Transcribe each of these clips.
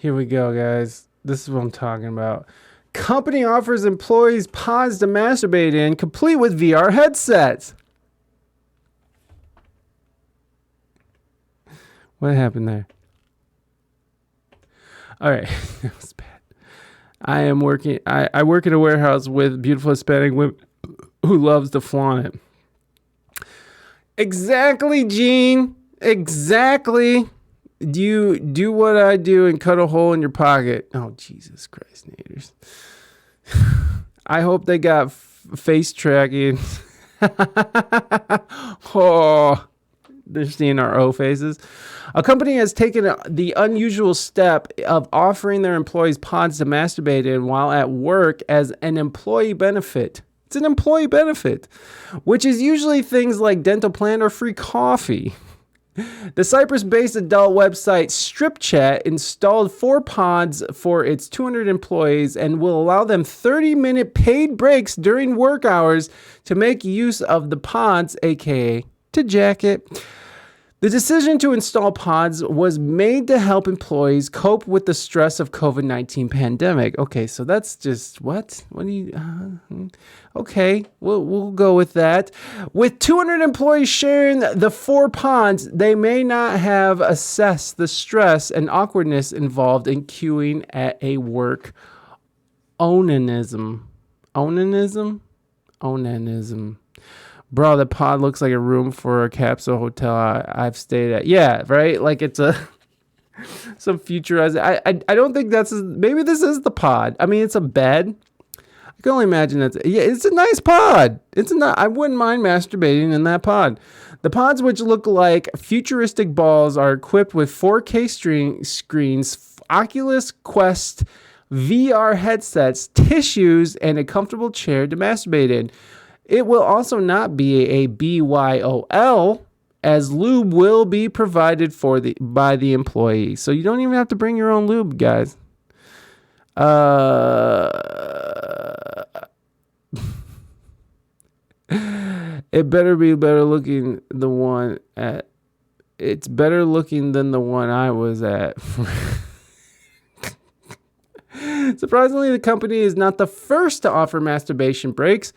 Here we go, guys. This is what I'm talking about. Company offers employees pods to masturbate in, complete with VR headsets. What happened there? All right, that was bad. I work in a warehouse with beautiful Hispanic women who loves to flaunt it. Exactly, Gene. Exactly. Do you do what I do and cut a hole in your pocket? Oh, Jesus Christ, Naders. I hope they got face tracking. Oh, they're seeing our O faces. A company has taken the unusual step of offering their employees pods to masturbate in while at work as an employee benefit. It's an employee benefit, which is usually things like dental plan or free coffee. The Cyprus-based adult website Strip Chat installed 4 pods for its 200 employees and will allow them 30-minute paid breaks during work hours to make use of the pods, aka to jack it. The decision to install pods was made to help employees cope with the stress of COVID-19 pandemic. Okay, so that's just what? What do you? Okay, we'll go with that. With 200 employees sharing the 4 pods, they may not have assessed the stress and awkwardness involved in queuing at a work. Onanism. Bro, the pod looks like a room for a capsule hotel I've stayed at. Yeah, right? Like it's a some futurized. I don't think maybe this is the pod. I mean, it's a bed. I can only imagine it's a nice pod. I wouldn't mind masturbating in that pod. The pods, which look like futuristic balls, are equipped with 4K screens, Oculus Quest VR headsets, tissues, and a comfortable chair to masturbate in. It will also not be a BYOL, as lube will be provided by the employee. So you don't even have to bring your own lube, guys. It better be better looking it's better looking than the one I was at. Surprisingly, the company is not the first to offer masturbation breaks.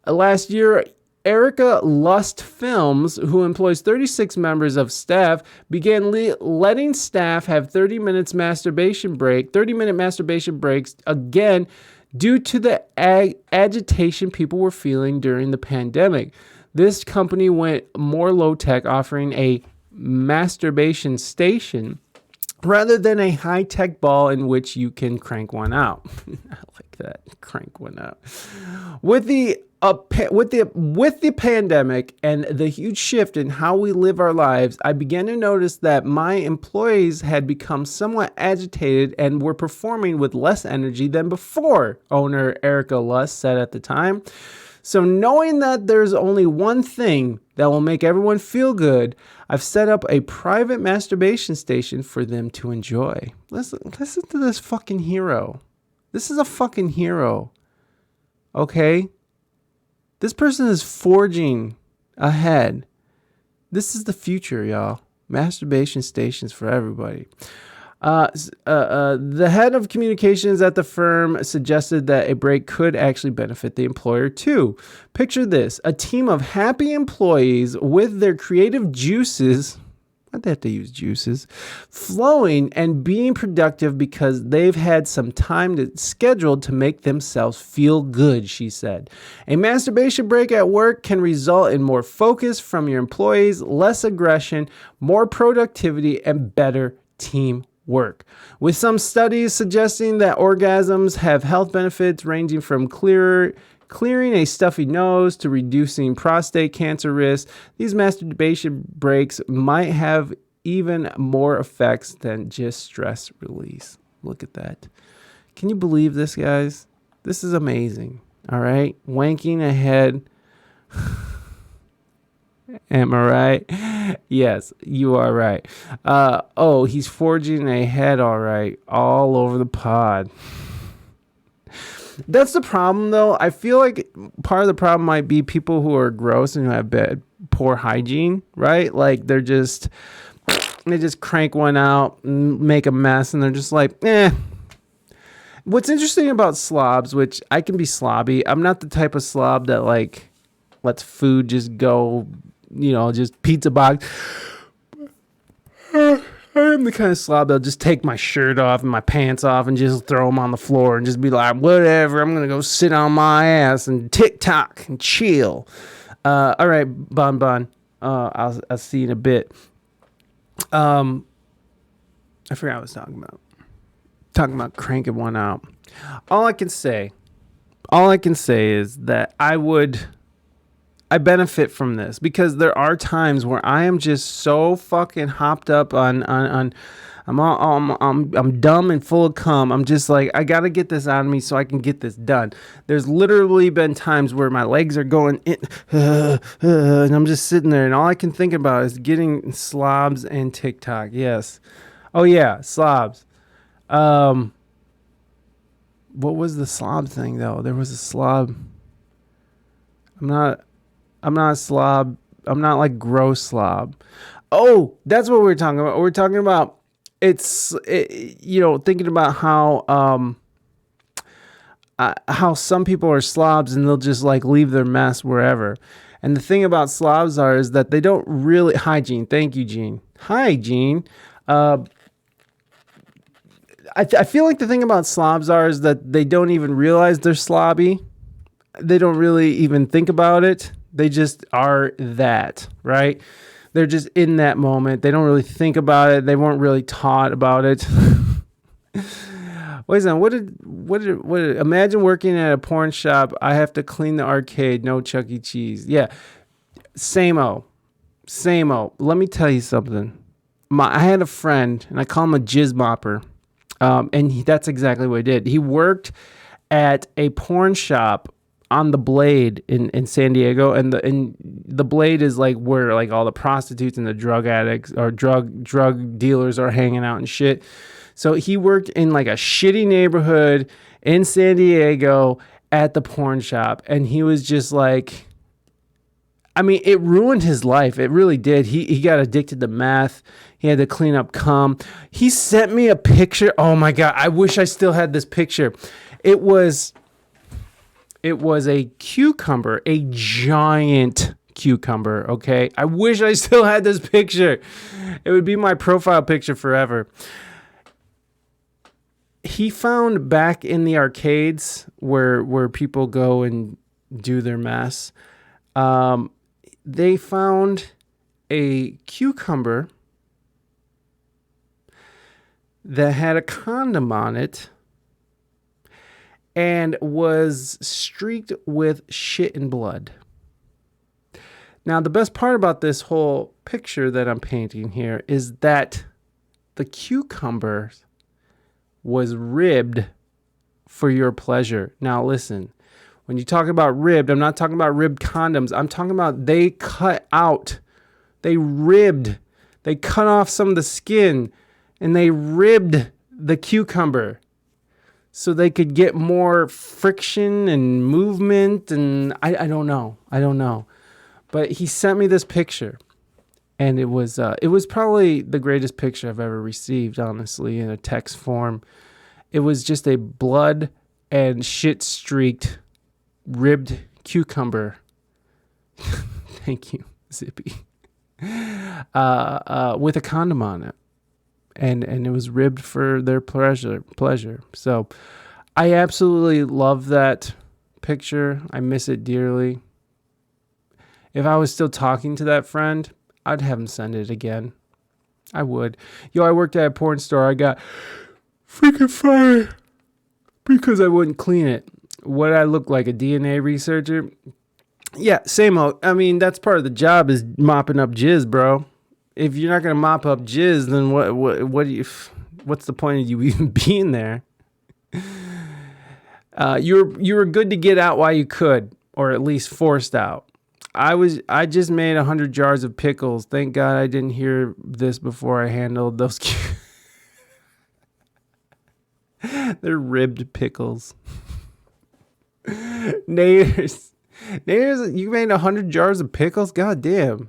Last year, Erica Lust Films, who employs 36 members of staff, began letting staff have 30-minute masturbation breaks again due to the agitation people were feeling during the pandemic. This company went more low-tech, offering a masturbation station rather than a high-tech ball in which you can crank one out. I like that, crank one out. With the pandemic and the huge shift in how we live our lives, I began to notice that my employees had become somewhat agitated and were performing with less energy than before, owner Erica Lust said at the time. So knowing that there's only one thing that will make everyone feel good, I've set up a private masturbation station for them to enjoy. Listen to this fucking hero. This is a fucking hero. Okay? This person is forging ahead. This is the future, y'all. Masturbation stations for everybody. The head of communications at the firm suggested that a break could actually benefit the employer too. Picture this: a team of happy employees with their creative juices. Why'd they have to use juices? Flowing and being productive because they've had some time scheduled to make themselves feel good, she said. A masturbation break at work can result in more focus from your employees, less aggression, more productivity, and better teamwork. With some studies suggesting that orgasms have health benefits ranging from clearing a stuffy nose to reducing prostate cancer risk, these masturbation breaks might have even more effects than just stress release. Look at that. Can you believe this, guys? This is amazing. All right. Wanking ahead. Am I right? Yes, you are right. He's forging ahead, all right, all over the pod. That's the problem, though. I feel like part of the problem might be people who are gross and who have poor hygiene, right? Like they're just They just crank one out and make a mess, and they're just like, eh. What's interesting about slobs, which I can be slobby, I'm not the type of slob that like lets food just go, just pizza box. I am the kind of slob that'll just take my shirt off and my pants off and just throw them on the floor and just be like, whatever, I'm going to go sit on my ass and TikTok and chill. All right, Bon. I'll see you in a bit. I forgot what I was talking about. Talking about cranking one out. All I can say is that I benefit from this because there are times where I am just so fucking hopped up on I'm dumb and full of cum. I'm just like, I gotta get this out of me so I can get this done. There's literally been times where my legs are going in, and I'm just sitting there, and all I can think about is getting slobs and TikTok. Yes. Oh yeah, slobs. What was the slob thing though? There was a slob. I'm not a slob. I'm not like gross slob. Oh, that's what we're talking about. We're talking about thinking about how some people are slobs and they'll just like leave their mess wherever. And the thing about slobs is that they don't really. Hi, Gene. Thank you, Gene. Hi, Gene. I feel like the thing about slobs is that they don't even realize they're slobby. They don't really even think about it. They just are that, right? They're just in that moment. They don't really think about it. They weren't really taught about it. Wait a second. What did imagine working at a porn shop. I have to clean the arcade. No Chuck E. Cheese. Yeah. Same-o. Let me tell you something. I had a friend, and I call him a jizz mopper. That's exactly what he did. He worked at a porn shop on the Blade in San Diego, and the Blade is like where like all the prostitutes and the drug addicts or drug dealers are hanging out and shit. So he worked in like a shitty neighborhood in San Diego at the porn shop, and he was just like, I mean, it ruined his life. It really did. He got addicted to meth. He had to clean up cum. He sent me a picture. Oh my God. I wish I still had this picture. It was a cucumber, a giant cucumber. Okay. I wish I still had this picture. It would be my profile picture forever. He found back in the arcades where people go and do their mess. They found a cucumber that had a condom on it and was streaked with shit and blood. Now, the best part about this whole picture that I'm painting here is that the cucumber was ribbed for your pleasure. Now, listen. When you talk about ribbed, I'm not talking about ribbed condoms. I'm talking about they cut off some of the skin and they ribbed the cucumber so they could get more friction and movement. And I don't know. But he sent me this picture, and it was probably the greatest picture I've ever received, honestly, in a text form. It was just a blood and shit streaked ribbed cucumber. Thank you, Zippy. With a condom on it. And it was ribbed for their pleasure. So I absolutely love that picture. I miss it dearly. If I was still talking to that friend, I'd have him send it again. I would. Yo, I worked at a porn store. I got freaking fired because I wouldn't clean it. What I look like, a DNA researcher? Yeah, same old. I mean, that's part of the job is mopping up jizz, bro. If you're not gonna mop up jizz, then what do you? What's the point of you even being there? You were good to get out while you could, or at least forced out. I just made 100 jars of pickles. Thank God I didn't hear this before I handled those. They're ribbed pickles. Naders, you made 100 jars of pickles? God damn.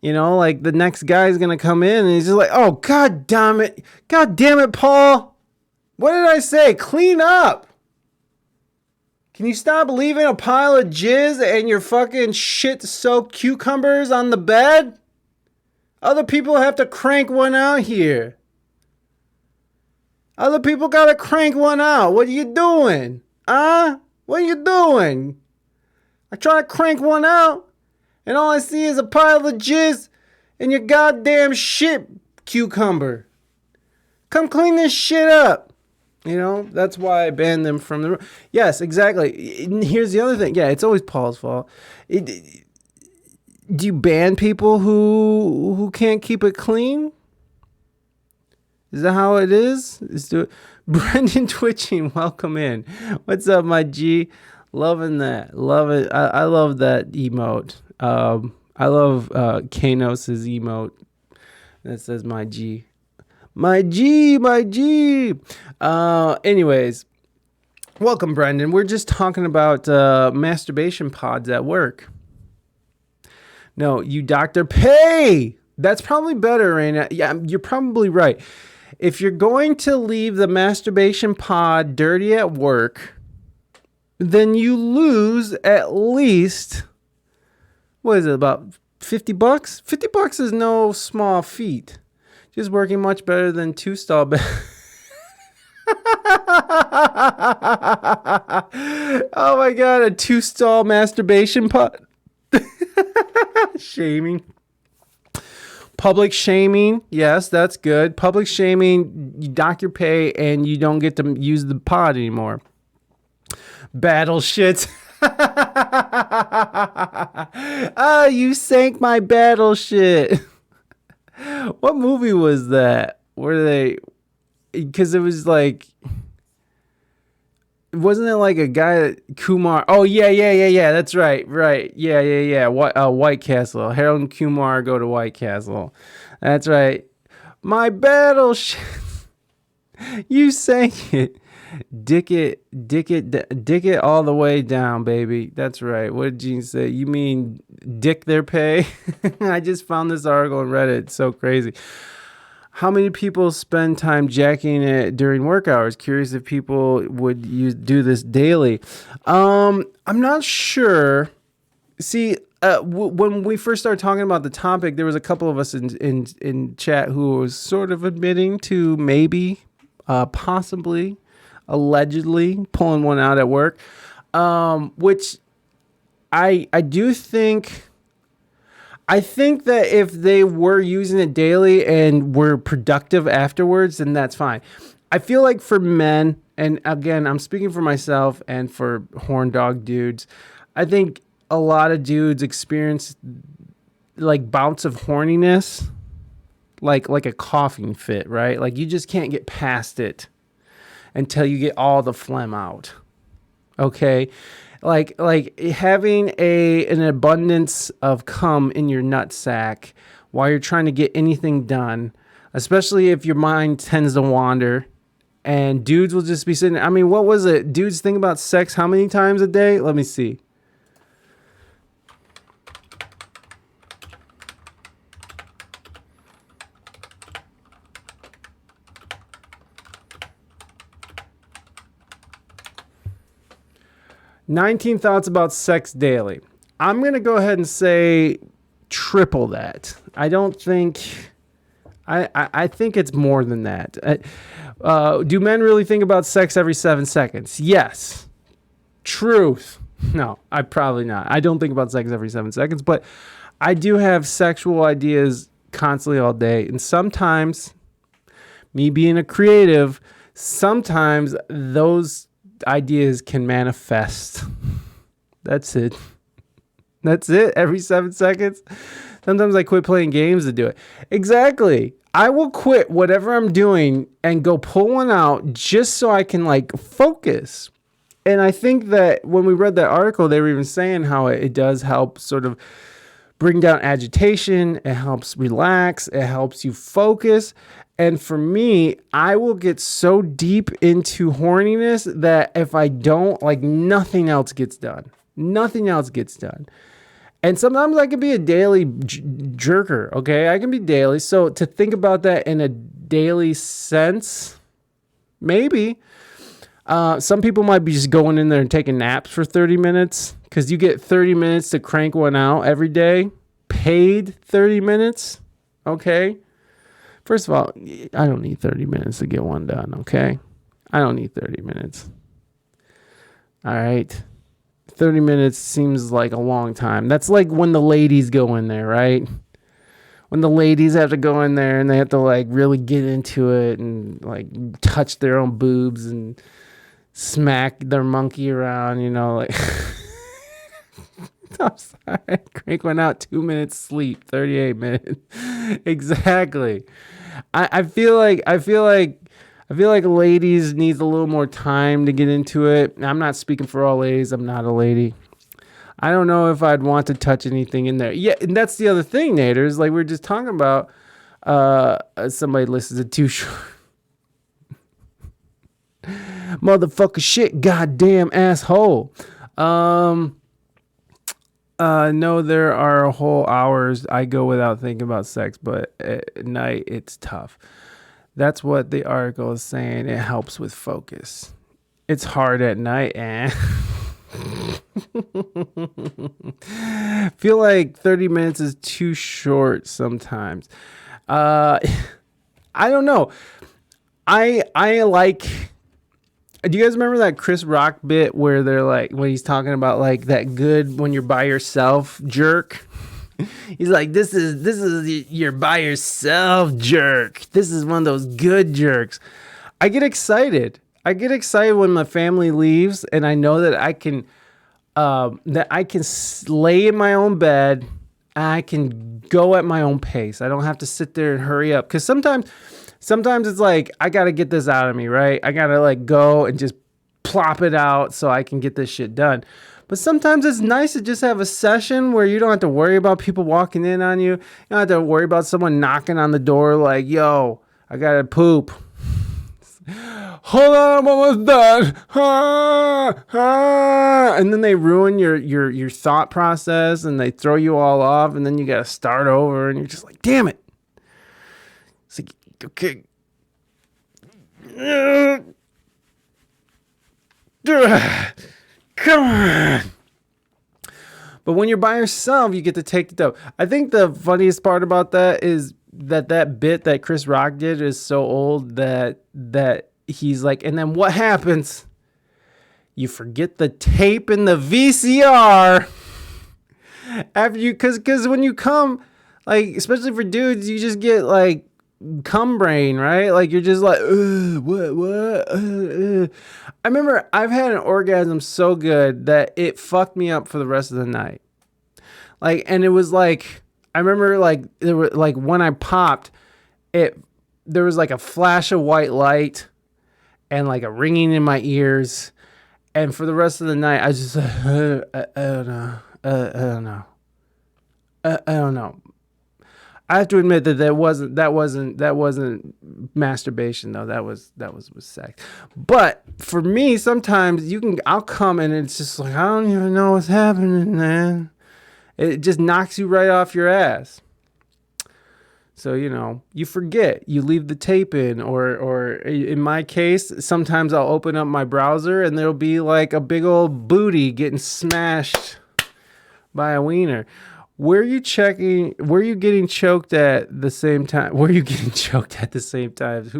You know, like the next guy's gonna come in and he's just like, oh god damn it, Paul. What did I say? Clean up. Can you stop leaving a pile of jizz and your fucking shit-soaked cucumbers on the bed? Other people have to crank one out here. Other people gotta crank one out. What are you doing? What are you doing? I try to crank one out, and all I see is a pile of jizz and your goddamn shit cucumber. Come clean this shit up. You know, that's why I banned them from the room. Yes, exactly. And here's the other thing. Yeah, it's always Paul's fault. Do you ban people who can't keep it clean? Is that how it is? Brendan Twitching, welcome in. What's up, my G? Loving that. Love it. I love that emote. I love Kanos's emote that says my G. My G, my G. Anyways, welcome, Brendan. We're just talking about masturbation pods at work. No, you Dr. Pay. That's probably better, Raina. Yeah, you're probably right. If you're going to leave the masturbation pod dirty at work, then you lose at least, what is it, about $50? $50 is no small feat. Just working much better than two-stall bed. Oh my god, a two-stall masturbation pod. Shaming. Public shaming. Yes, that's good. Public shaming, you dock your pay and you don't get to use the pod anymore. Battle shit. Oh, you sank my battle shit. What movie was that? Where they, because it was like, wasn't it like a guy, Kumar? Oh, yeah. That's right. Yeah. White Castle. Harold and Kumar go to White Castle. That's right. My battle shit. You sank it. Dick it all the way down, baby. That's right. What did Gene say? You mean dick their pay? I just found this article and read it. It's so crazy. How many people spend time jacking it during work hours? Curious if people would do this daily. I'm not sure. See, when we first started talking about the topic, there was a couple of us in chat who was sort of admitting to maybe, possibly, allegedly pulling one out at work, which I do think. I think that if they were using it daily and were productive afterwards, then that's fine. I feel like for men, and again, I'm speaking for myself and for horn dog dudes, I think a lot of dudes experience like bouts of horniness, like a coughing fit, right? Like you just can't get past it until you get all the phlegm out. Okay? Like having an abundance of cum in your nutsack while you're trying to get anything done, especially if your mind tends to wander, and dudes will just be sitting. I mean, what was it? Dudes think about sex how many times a day? Let me see. "19 thoughts about sex daily." I'm going to go ahead and say triple that. I don't think... I think it's more than that. Do men really think about sex every 7 seconds? Yes. Truth. No, I probably not. I don't think about sex every 7 seconds, but I do have sexual ideas constantly all day. And sometimes, me being a creative, sometimes those ideas can manifest. That's it. Every 7 seconds. Sometimes I quit playing games to do it. Exactly. I will quit whatever I'm doing and go pull one out just so I can like focus. And I think that when we read that article, they were even saying how it does help sort of bring down agitation. It helps relax. It helps you focus. And for me, I will get so deep into horniness that if I don't, like nothing else gets done. Nothing else gets done. And sometimes I can be a daily jerker, okay? I can be daily. So to think about that in a daily sense, maybe. Some people might be just going in there and taking naps for 30 minutes because you get 30 minutes to crank one out every day. Paid 30 minutes, okay? First of all, I don't need 30 minutes to get one done, okay? I don't need 30 minutes. All right. 30 minutes seems like a long time. That's like when the ladies go in there, right? When the ladies have to go in there and they have to like really get into it and like touch their own boobs and smack their monkey around, like I'm sorry. Crank went out 2 minutes sleep, 38 minutes. Exactly. I feel like ladies needs a little more time to get into it. I'm not speaking for all ladies. I'm not a lady. I don't know if I'd want to touch anything in there. Yeah, and that's the other thing, Naders. Like we were just talking about, somebody listens to too short. Motherfucker shit, goddamn asshole. No, there are whole hours I go without thinking about sex, but at night it's tough. That's what the article is saying. It helps with focus. It's hard at night, and feel like 30 minutes is too short sometimes. I don't know. I like. Do you guys remember that Chris Rock bit where they're like, when he's talking about like that good when you're by yourself jerk? He's like, this is your by yourself jerk. This is one of those good jerks. I get excited. When my family leaves and I know that I can lay in my own bed. I can go at my own pace. I don't have to sit there and hurry up. Because sometimes it's like, I got to get this out of me, right? I got to like go and just plop it out so I can get this shit done. But sometimes it's nice to just have a session where you don't have to worry about people walking in on you. You don't have to worry about someone knocking on the door like, yo, I got to poop. Hold on, I'm almost done. And then they ruin your thought process and they throw you all off and then you got to start over and you're just like, damn it. It's like, okay. Come on. But when you're by yourself, you get to take the dope. I think the funniest part about that is that bit that Chris Rock did is so old that he's like, and then what happens? You forget the tape in the VCR after you, because when you come, like, especially for dudes, you just get like cum brain, right? Like you're just like, what? I remember I've had an orgasm so good that it fucked me up for the rest of the night. Like, and it was like, I remember like there were like when I popped, there was like a flash of white light and like a ringing in my ears, and for the rest of the night I was just I don't know. I have to admit that wasn't masturbation though. That was sex. But for me, sometimes I'll come and it's just like, I don't even know what's happening, man. It just knocks you right off your ass. So, you forget, you leave the tape in, or in my case, sometimes I'll open up my browser and there'll be like a big old booty getting smashed by a wiener. Were you getting choked at the same time? Who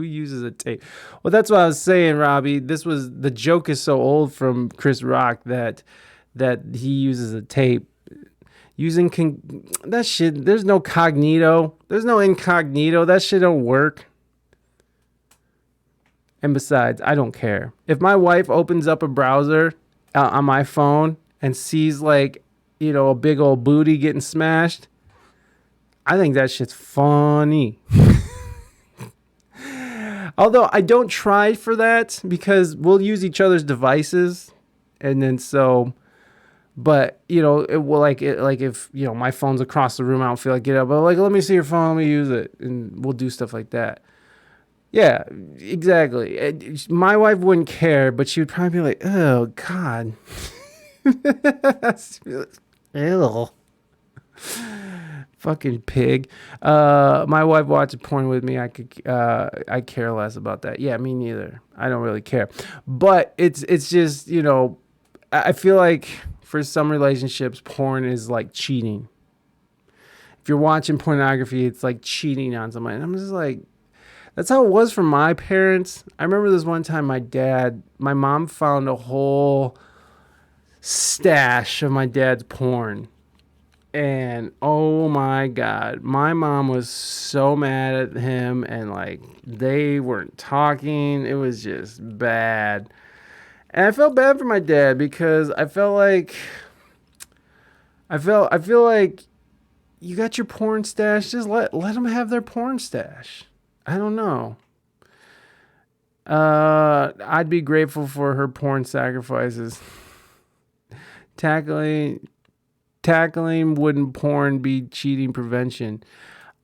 uses a tape? Well, that's what I was saying, Robbie. The joke is so old from Chris Rock that he uses a tape. That shit, there's no cognito. There's no incognito. That shit don't work. And besides, I don't care. If my wife opens up a browser on my phone and sees like, a big old booty getting smashed, I think that shit's funny. Although I don't try for that because we'll use each other's devices. And then but it will like if, my phone's across the room, I don't feel like get up, but like, let me see your phone, let me use it. And we'll do stuff like that. Yeah, exactly. My wife wouldn't care, but she would probably be like, oh God. Ew. Fucking pig. My wife watches porn with me. I care less about that. Yeah, me neither. I don't really care. But it's just, I feel like for some relationships, porn is like cheating. If you're watching pornography, it's like cheating on somebody. And I'm just like, that's how it was for my parents. I remember this one time my mom found a whole stash of my dad's porn. And oh my God, my mom was so mad at him, and like they weren't talking. It was just bad. And I felt bad for my dad because I feel like you got your porn stash, just let them have their porn stash. I don't know. I'd be grateful for her porn sacrifices. Tackling wouldn't porn be cheating prevention?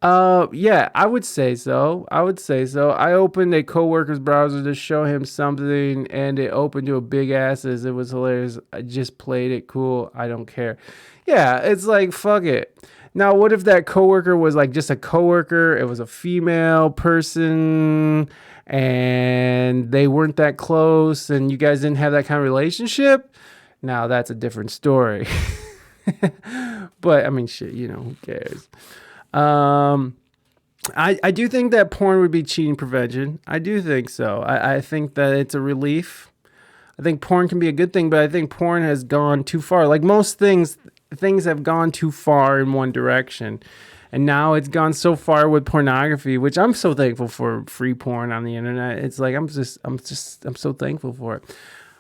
Yeah, I would say so. I opened a coworker's browser to show him something, and it opened to a big asses. It was hilarious. I just played it. Cool. I don't care. Yeah, it's like, fuck it. Now, what if that coworker was like just a coworker? It was a female person, and they weren't that close, and you guys didn't have that kind of relationship? Now, that's a different story. But I mean, shit, who cares? I do think that porn would be cheating prevention. I do think so. I think that it's a relief. I think porn can be a good thing, but I think porn has gone too far. Like most things have gone too far in one direction. And now it's gone so far with pornography, which I'm so thankful for free porn on the internet. It's like I'm so thankful for it.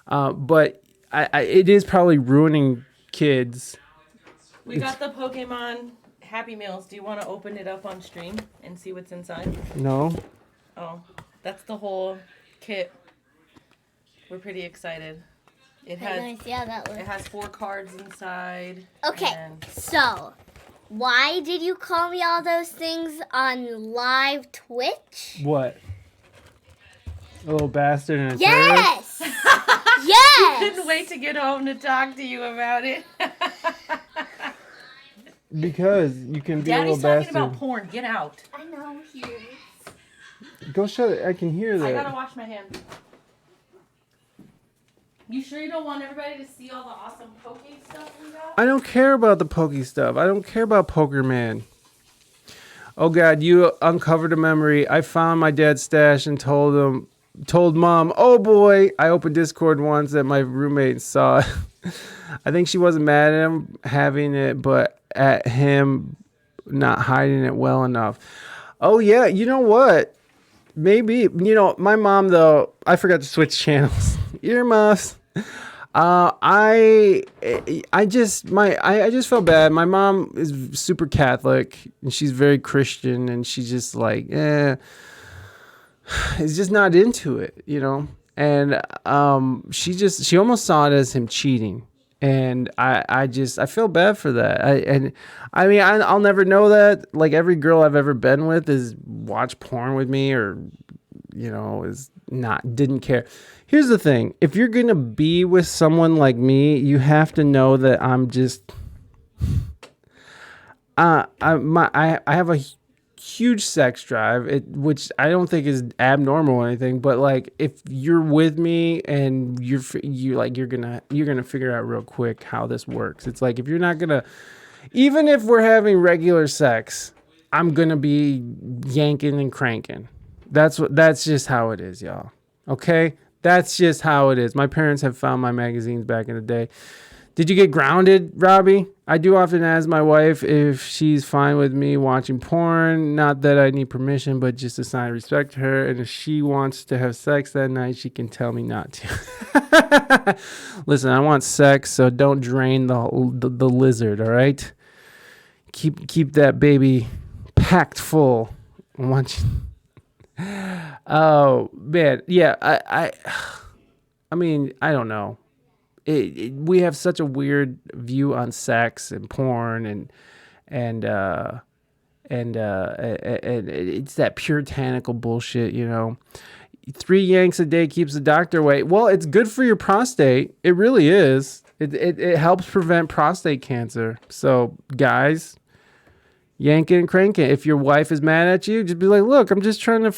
But it is probably ruining kids. We got the Pokemon Happy Meals. Do you want to open it up on stream and see what's inside? No. Oh, that's the whole kit. We're pretty excited. It has See how that it looks. has 4 cards inside. Okay, and- so why did you call me all those things on live Twitch? What? A little bastard and a terrorist? Yes! Yes! Couldn't wait to get home to talk to you about it. Because you can be a Daddy's little talking bastard. about porn. Get out. I know he is. Go shut it. I can hear that. I gotta wash my hands. You sure you don't want everybody to see all the awesome Poke stuff we got? I don't care about the pokey stuff. I don't care about Poker Man. Oh God, you uncovered a memory. I found my dad's stash and told mom, oh boy. I opened Discord once and my roommate saw it. I think she wasn't mad at him having it, but at him not hiding it well enough. Oh yeah, you know what? Maybe, my mom though, I forgot to switch channels. Earmuffs. I just felt bad. My mom is super Catholic and she's very Christian, and she's just like, is just not into it, And she almost saw it as him cheating. And I feel bad for that. I'll never know that. Like every girl I've ever been with is watch porn with me, or didn't care. Here's the thing: if you're gonna be with someone like me, you have to know that I'm just. I have a huge sex drive, which I don't think is abnormal or anything. But like, if you're with me and you're gonna figure out real quick how this works. It's like if you're not gonna, even if we're having regular sex, I'm gonna be yanking and cranking. That's just how it is, y'all. Okay, that's just how it is. My parents have found my magazines back in the day. Did you get grounded, Robbie? I do often ask my wife if she's fine with me watching porn. Not that I need permission, but just a sign of respect to her. And if she wants to have sex that night, she can tell me not to. Listen, I want sex, so don't drain the lizard, all right? Keep that baby packed full. I want you. Oh, man. Yeah, I mean, I don't know. We have such a weird view on sex and porn and it's that puritanical bullshit, 3 yanks a day keeps the doctor away. Well, it's good for your prostate. It really is. It helps prevent prostate cancer. So guys, Yank it and crank it. If your wife is mad at you, just be like, look, I'm just trying to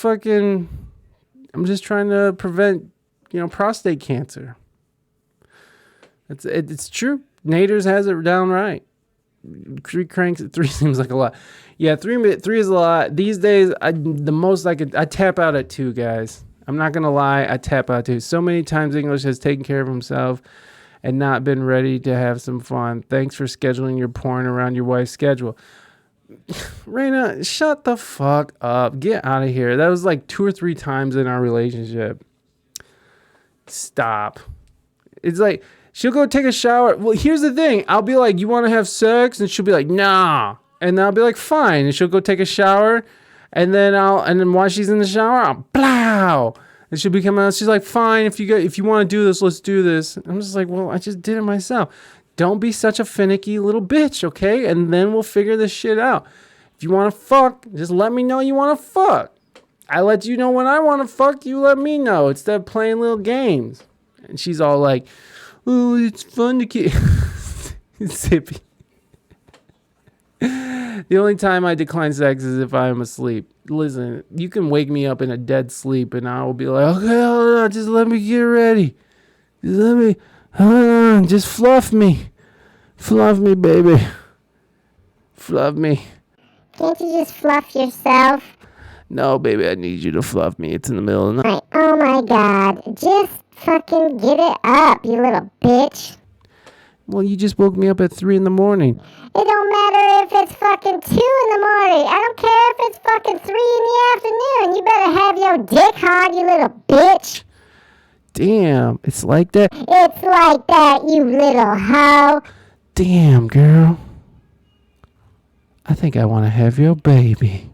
prevent, prostate cancer. It's true. Naders has it down right. 3 cranks, 3 seems like a lot. Yeah, 3 is a lot. These days, I tap out at 2, guys. I'm not gonna lie, I tap out at 2. So many times English has taken care of himself and not been ready to have some fun. Thanks for scheduling your porn around your wife's schedule. Raina, shut the fuck up. Get out of here. That was like 2 or 3 times in our relationship. Stop. It's like, she'll go take a shower. Well, here's the thing. I'll be like, you want to have sex? And she'll be like, nah. And I'll be like, fine. And she'll go take a shower. And then while she's in the shower, I'll blow. And she'll be coming out. She's like, fine. If you want to do this, let's do this. I'm just like, well, I just did it myself. Don't be such a finicky little bitch, okay? And then we'll figure this shit out. If you want to fuck, just let me know you want to fuck. I let you know when I want to fuck, you let me know. Instead of playing little games. And she's all like, oh, it's fun to keep. It's hippie. The only time I decline sex is if I'm asleep. Listen, you can wake me up in a dead sleep and I will be like, okay, hold on, just let me get ready. Hold on, just fluff me. Fluff me, baby. Fluff me. Can't you just fluff yourself? No, baby, I need you to fluff me. It's in the middle of the night. Oh my god. Just fucking get it up, you little bitch. Well, you just woke me up at 3 in the morning. It don't matter if it's fucking 2 in the morning. I don't care if it's fucking 3 in the afternoon. You better have your dick hard, you little bitch. Damn, it's like that? It's like that, you little hoe. Damn, girl. I think I want to have your baby.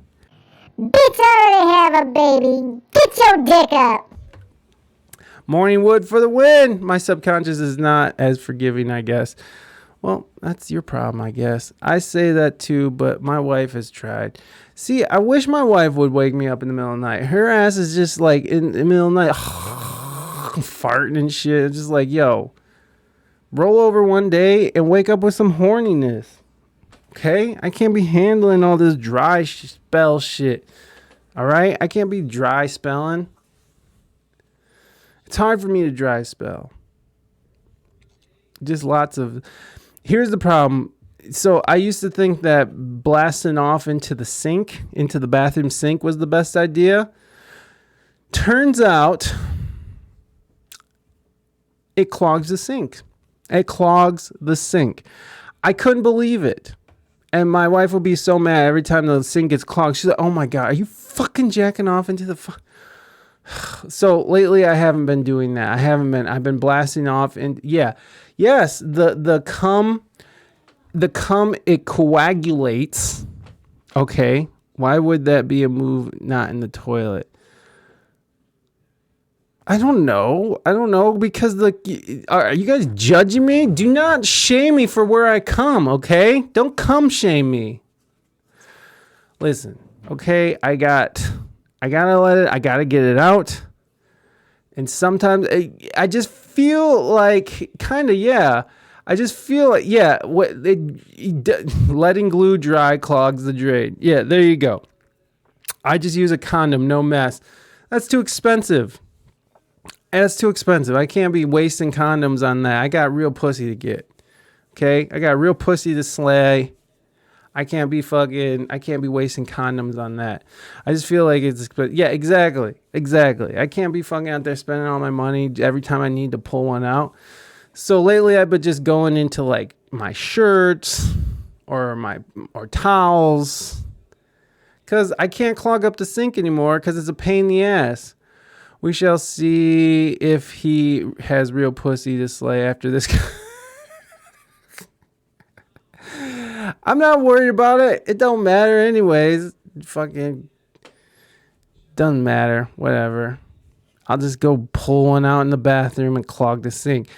Bitch, I already have a baby. Get your dick up. Morning wood for the win. My subconscious is not as forgiving, I guess. Well, that's your problem, I guess. I say that too, but my wife has tried. See, I wish my wife would wake me up in the middle of the night. Her ass is just like in the middle of the night farting and shit. It's just like, yo, roll over one day and wake up with some horniness. Okay? I can't be handling all this dry spell shit. All right? I can't be dry spelling. It's hard for me to dry spell. Just lots of... Here's the problem. So I used to think that blasting off into the bathroom sink was the best idea. Turns out it clogs the sink. It clogs the sink. I couldn't believe it. And my wife will be so mad every time the sink gets clogged. She's like, oh my God, are you fucking jacking off into the... So lately I haven't been doing that. I've been blasting off and yes, the cum, it coagulates. Okay. Why would that be a move not in the toilet? I don't know because are you guys judging me? Do not shame me for where I come, okay? Don't come shame me. Listen, okay, I gotta get it out. And sometimes I just feel like letting glue dry clogs the drain. Yeah, there you go. I just use a condom, no mess. That's too expensive. I can't be wasting condoms on that. I got real pussy to get. Okay? I got real pussy to slay. I can't be wasting condoms on that. I just feel like exactly. I can't be fucking out there spending all my money every time I need to pull one out. So lately I've been just going into like my shirts or towels because I can't clog up the sink anymore because it's a pain in the ass. We shall see if he has real pussy to slay after this. I'm not worried about it. It don't matter anyways. Fucking doesn't matter. Whatever. I'll just go pull one out in the bathroom and clog the sink.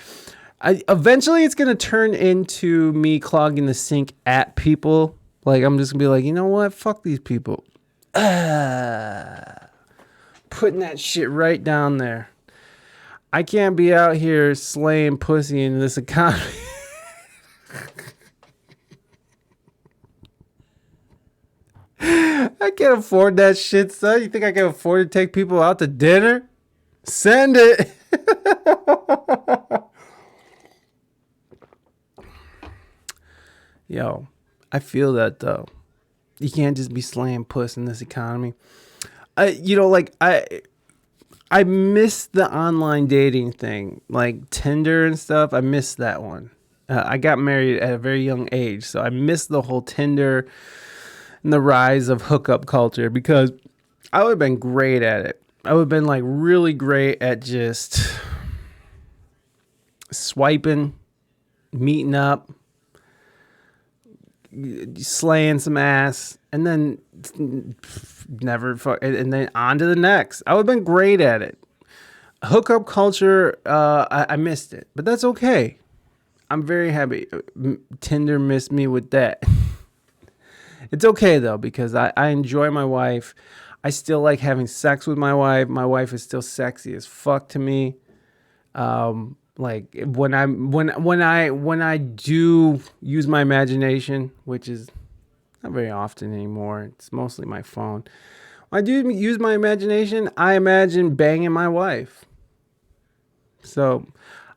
Eventually it's going to turn into me clogging the sink at people. Like I'm just going to be like, you know what? Fuck these people. Putting that shit right down there. I can't be out here slaying pussy in this economy. I can't afford that shit, son. You think I can afford to take people out to dinner? Send it. Yo, I feel that though. You can't just be slaying puss in this economy. I miss the online dating thing, like Tinder and stuff. I miss that one. I got married at a very young age, so I miss the whole Tinder and the rise of hookup culture because I would have been great at it. I would have been like really great at just swiping, meeting up, slaying some ass, and then never fuck, and then on to the next. I would have been great at it. Hookup culture, I missed it, but that's okay. I'm very happy. Tinder missed me with that. It's okay though because I enjoy my wife. I still like having sex with my wife. My wife is still sexy as fuck to me. Like when I do use my imagination, which is not very often anymore. It's mostly my phone. When I do use my imagination, I imagine banging my wife. So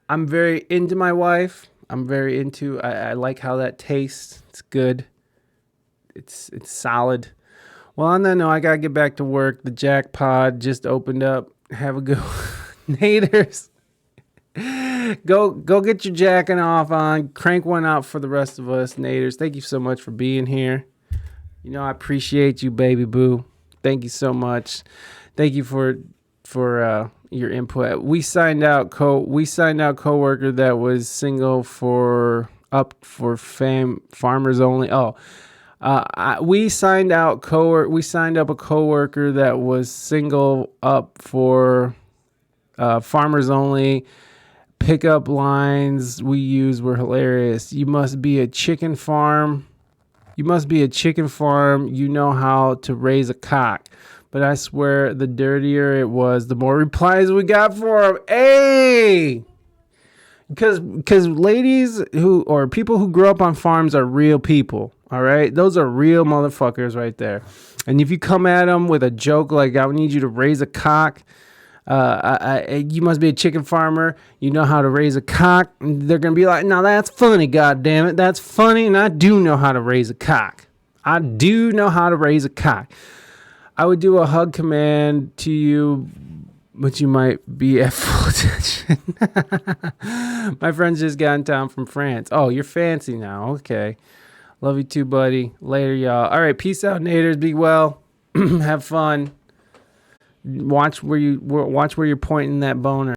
I'm very into my wife. I'm very into. I like how that tastes. It's good. It's solid. Well, on that note, I gotta get back to work. The jackpot just opened up. Have a good Naders. Go get your jacking off on. Crank one out for the rest of us, Naders. Thank you so much for being here. You know I appreciate you, baby boo. Thank you so much. Thank you for your input. We signed out coworker that was single for farmers only. We signed up a coworker that was single up for farmers only. Pickup lines we used were hilarious. You must be a chicken farm. You know how to raise a cock. But I swear, the dirtier it was, the more replies we got for him. Hey! Because ladies or people who grow up on farms are real people. All right? Those are real motherfuckers right there. And if you come at them with a joke like, I need you to raise a cock, you must be a chicken farmer. You know how to raise a cock. They're going to be like, no, that's funny, goddammit. That's funny, and I do know how to raise a cock. I would do a hug command to you, but you might be at full attention. My friends just got in town from France. Oh, you're fancy now. Okay. Love you too, buddy. Later, y'all. All right, peace out, Naders. Be well. Have fun. Watch where you're pointing that boner.